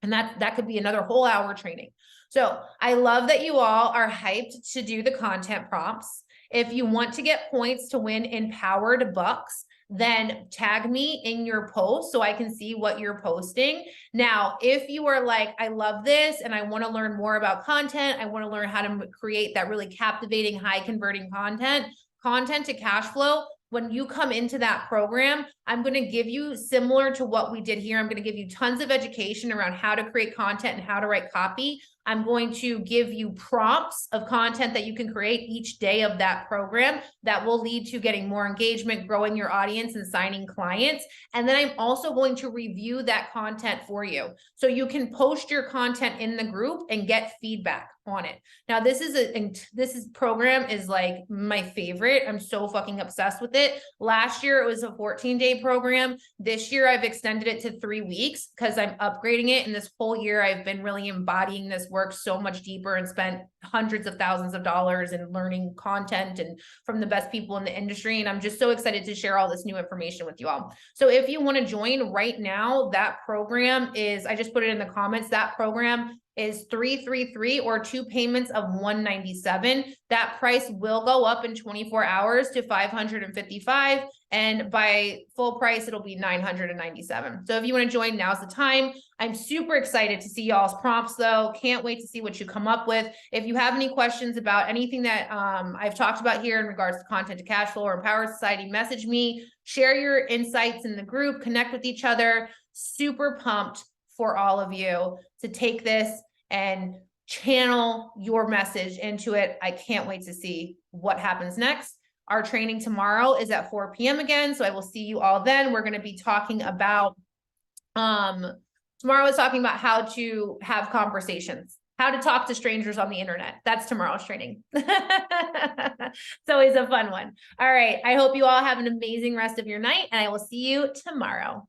and that could be another whole hour training. So I love that you all are hyped to do the content prompts. If you want to get points to win empowered bucks, then tag me in your post so I can see what you're posting. Now, if you are like, I love this and I want to learn more about content, I want to learn how to create that really captivating, high converting content to cash flow. When you come into that program, I'm going to give you, similar to what we did here, I'm going to give you tons of education around how to create content and how to write copy. I'm going to give you prompts of content that you can create each day of that program that will lead to getting more engagement, growing your audience, and signing clients. And then I'm also going to review that content for you, so you can post your content in the group and get feedback on it. Now, this program is like my favorite. I'm so fucking obsessed with it. Last year, it was a 14-day program. This year, I've extended it to 3 weeks because I'm upgrading it. And this whole year, I've been really embodying this work so much deeper and spent hundreds of thousands of dollars in learning content and from the best people in the industry. And I'm just so excited to share all this new information with you all. So if you want to join right now, that program is, I just put it in the comments, that program is 333 or 2 payments of 197. That price will go up in 24 hours to 555. And by full price, it'll be 997. So if you want to join, now's the time. I'm super excited to see y'all's prompts though. Can't wait to see what you come up with. If you have any questions about anything that I've talked about here in regards to content to cash flow or Empower Society, message me, share your insights in the group, connect with each other. Super pumped for all of you to take this and channel your message into it. I can't wait to see what happens next. Our training tomorrow is at 4 p.m. again. So I will see you all then. We're going to be talking about, tomorrow is talking about how to have conversations, how to talk to strangers on the internet. That's tomorrow's training. It's always a fun one. All right. I hope you all have an amazing rest of your night, and I will see you tomorrow.